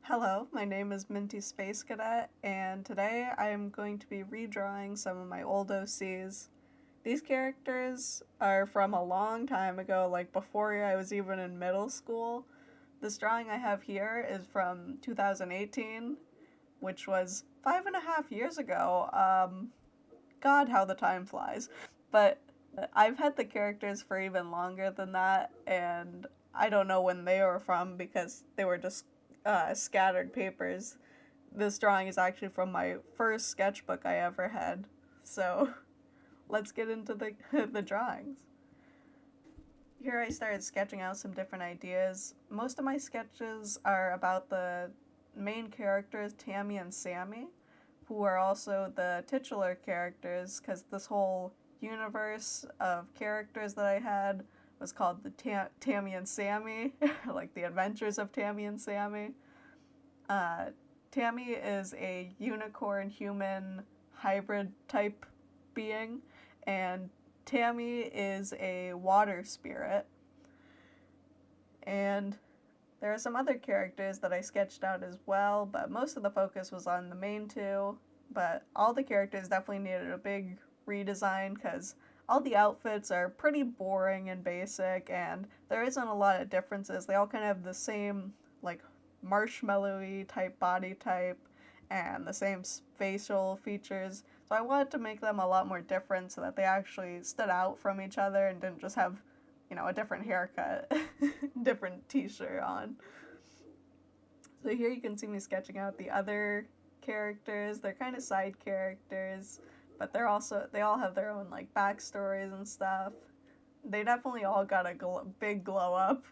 Hello, my name is Minty Space Cadet, and today I am going to be redrawing some of my old OCs. These characters are from a long time ago, like before I was even in middle school. This drawing I have here is from 2018, which was 5.5 years ago. God, how the time flies. But I've had the characters for even longer than that, and I don't know when they were from because they were just scattered papers. This drawing is actually from my first sketchbook I ever had. So let's get into the the drawings. Here I started sketching out some different ideas. Most of my sketches are about the main characters, Tammy and Sammy, who are also the titular characters, because this whole universe of characters that I had was called the Tammy and Sammy, like the Adventures of Tammy and Sammy. Uh, Tammy is a unicorn human hybrid type being, and Tammy is a water spirit. And there are some other characters that I sketched out as well, but most of the focus was on the main two. But all the characters definitely needed a big redesign because all the outfits are pretty boring and basic, and there isn't a lot of differences. They all kind of have the same, like, marshmallowy type body type and the same facial features. So I wanted to make them a lot more different so that they actually stood out from each other and didn't just have, a different haircut, different t-shirt on. So here you can see me sketching out the other characters. They're kind of side characters, but they all have their own like backstories and stuff. They definitely all got a big glow up.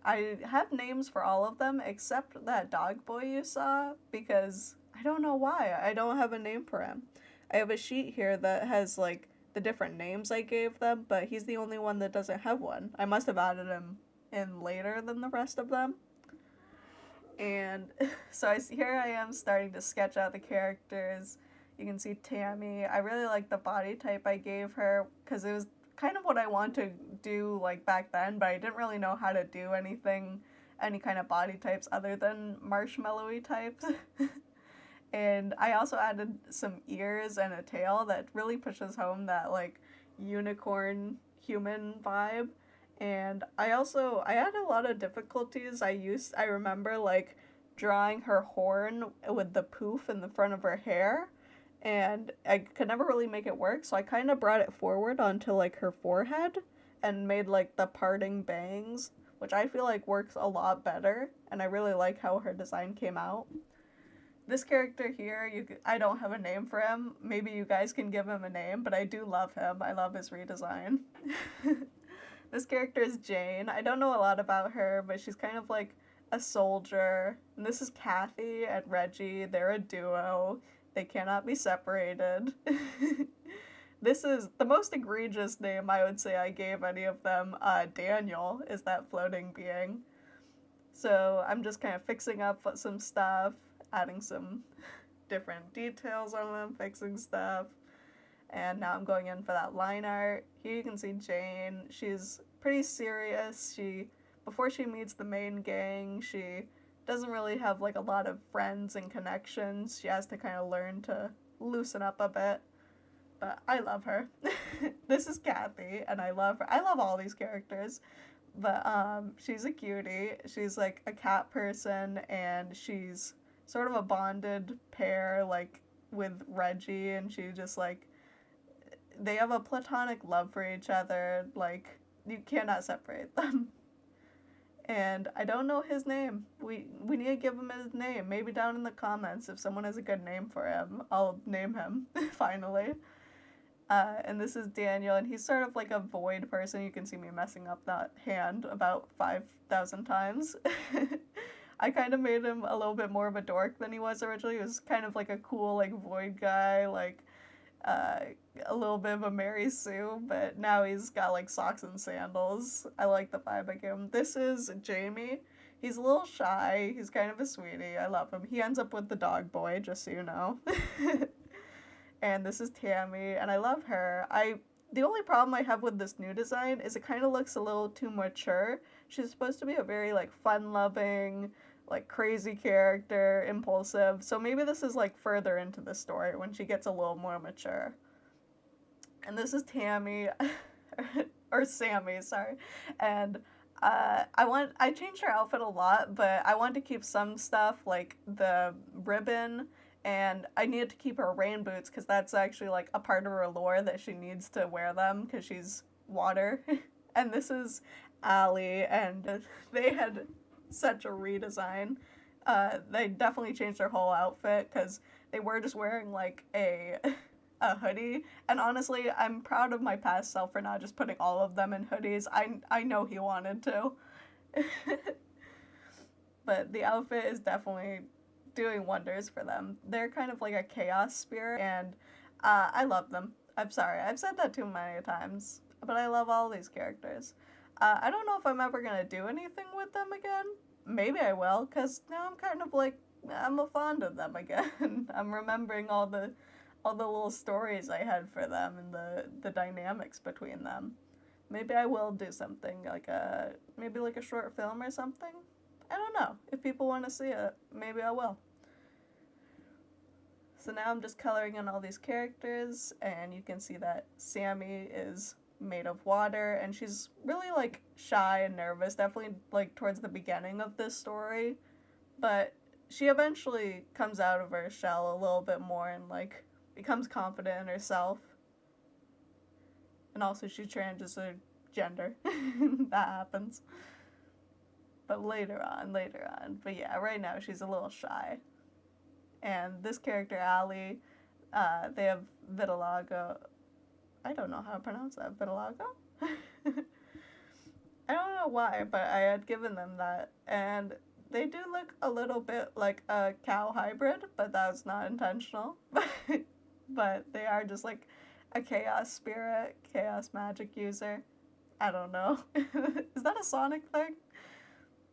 I have names for all of them except that dog boy you saw because I don't know why. I don't have a name for him. I have a sheet here that has like the different names I gave them, but he's the only one that doesn't have one. I must have added him in later than the rest of them. And so here I am starting to sketch out the characters. You can see Tammy. I really like the body type I gave her because it was kind of what I wanted to do like back then, but I didn't really know how to do any kind of body types other than marshmallowy types. And I also added some ears and a tail that really pushes home that like unicorn human vibe. And I had a lot of difficulties. I remember like drawing her horn with the poof in the front of her hair, and I could never really make it work, so I kind of brought it forward onto like her forehead and made like the parting bangs, which I feel like works a lot better, and I really like how her design came out. This character here, I don't have a name for him. Maybe you guys can give him a name, but I do love him. I love his redesign. This character is Jane. I don't know a lot about her, but she's kind of like a soldier. And this is Kathy and Reggie. They're a duo. They cannot be separated. This is the most egregious name I would say I gave any of them. Daniel is that floating being. So I'm just kind of fixing up some stuff, adding some different details on them, fixing stuff. And now I'm going in for that line art. Here you can see Jane. She's pretty serious. Before she meets the main gang, she doesn't really have like a lot of friends and connections. She has to kind of learn to loosen up a bit. But I love her. This is Kathy, and I love her. I love all these characters. But she's a cutie. She's like a cat person, and she's sort of a bonded pair, like with Reggie, and she just like they have a platonic love for each other. Like you cannot separate them. And I don't know his name. We need to give him his name. Maybe down in the comments if someone has a good name for him, I'll name him finally. And this is Daniel, and he's sort of like a void person. You can see me messing up that hand about 5,000 times. I kind of made him a little bit more of a dork than he was originally. He was kind of like a cool, like, void guy, like, uh, a little bit of a Mary Sue, but now he's got, like, socks and sandals. I like the vibe I give him. This is Jamie. He's a little shy. He's kind of a sweetie. I love him. He ends up with the dog boy, just so you know. And this is Tammy, and I love her. The only problem I have with this new design is it kind of looks a little too mature. She's supposed to be a very like fun-loving, like crazy character, impulsive. So maybe this is like further into the story when she gets a little more mature. And this is Tammy, or Sammy, sorry. And I changed her outfit a lot, but I wanted to keep some stuff like the ribbon, and I needed to keep her rain boots because that's actually like a part of her lore that she needs to wear them because she's water. And this is Allie, and they had such a redesign. They definitely changed their whole outfit because they were just wearing like a hoodie. And honestly, I'm proud of my past self for not just putting all of them in hoodies. I know he wanted to. But the outfit is definitely doing wonders for them. They're kind of like a chaos spirit, and I love them. I'm sorry, I've said that too many times, but I love all these characters. I don't know if I'm ever going to do anything with them again. Maybe I will, because now I'm kind of like, I'm fond of them again. I'm remembering all the little stories I had for them and the dynamics between them. Maybe I will do something like maybe like a short film or something. I don't know. If people want to see it, maybe I will. So now I'm just coloring in all these characters, and you can see that Sammy is made of water, and she's really like shy and nervous, definitely like towards the beginning of this story, but she eventually comes out of her shell a little bit more and like becomes confident in herself. And also she changes her gender. That happens. But later on. But yeah, right now she's a little shy. And this character, Allie, they have vitiligo. I don't know how to pronounce that. Vitiligo? I don't know why, but I had given them that. And they do look a little bit like a cow hybrid, but that was not intentional. But they are just like a chaos spirit, chaos magic user. I don't know. Is that a Sonic thing?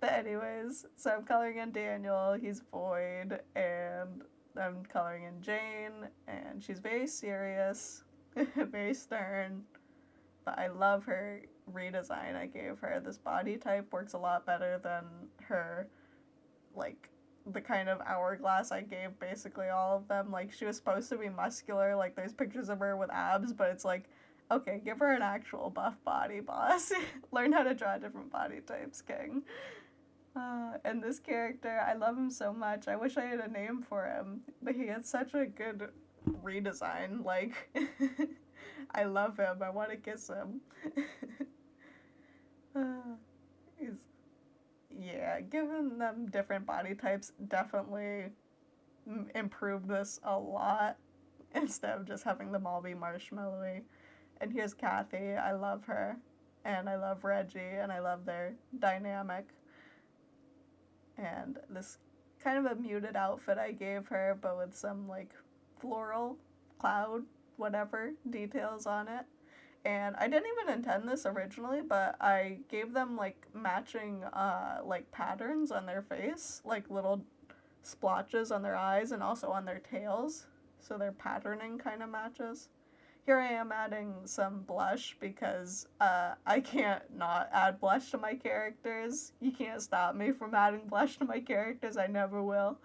But anyways, so I'm coloring in Daniel, he's void, and I'm coloring in Jane, and she's very serious, very stern, but I love her redesign I gave her. This body type works a lot better than her, like, the kind of hourglass I gave basically all of them. Like, she was supposed to be muscular, like, there's pictures of her with abs, but it's like, okay, give her an actual buff body, boss. Learn how to draw different body types, king. And this character, I love him so much. I wish I had a name for him, but he had such a good redesign. Like, I love him. I want to kiss him. Yeah, giving them different body types definitely improved this a lot instead of just having them all be marshmallowy. And here's Kathy. I love her. And I love Reggie, and I love their dynamic. And this kind of a muted outfit I gave her, but with some like floral, cloud, whatever details on it. And I didn't even intend this originally, but I gave them like matching like patterns on their face, like little splotches on their eyes and also on their tails, so their patterning kind of matches. Here I am adding some blush because I can't not add blush to my characters. You can't stop me from adding blush to my characters. I never will.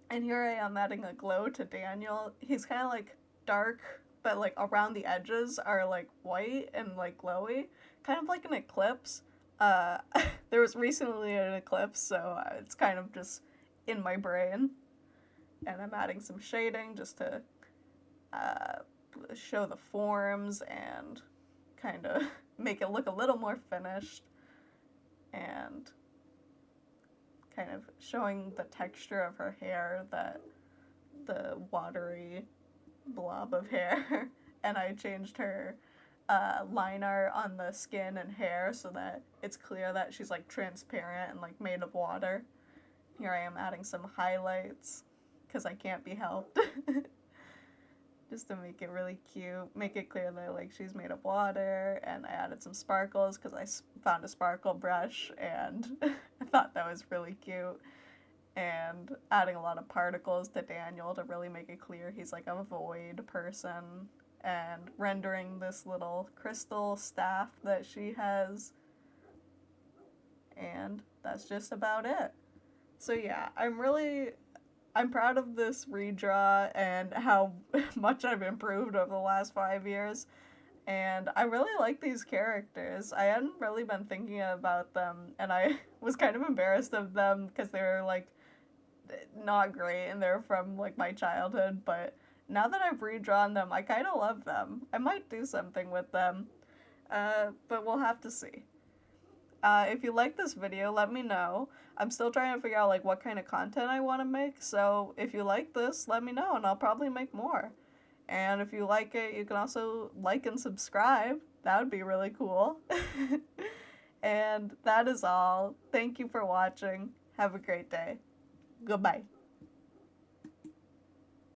And here I am adding a glow to Daniel. He's kind of like dark, but like around the edges are like white and like glowy. Kind of like an eclipse. There was recently an eclipse, so it's kind of just in my brain. And I'm adding some shading just to show the forms and kind of make it look a little more finished, and kind of showing the texture of her hair, that the watery blob of hair. And I changed her line art on the skin and hair so that it's clear that she's like transparent and like made of water. Here I am adding some highlights because I can't be helped. Just to make it really cute, make it clear that like she's made of water. And I added some sparkles because I found a sparkle brush and I thought that was really cute. And adding a lot of particles to Daniel to really make it clear he's like a void person, and rendering this little crystal staff that she has. And that's just about it. So yeah, I'm proud of this redraw and how much I've improved over the last 5 years. And I really like these characters. I hadn't really been thinking about them, and I was kind of embarrassed of them because they were like not great and they're from like my childhood. But now that I've redrawn them, I kind of love them. I might do something with them, but we'll have to see. If you like this video, let me know. I'm still trying to figure out like what kind of content I want to make. So if you like this, let me know, and I'll probably make more. And if you like it, you can also like and subscribe. That would be really cool. And that is all. Thank you for watching. Have a great day. Goodbye.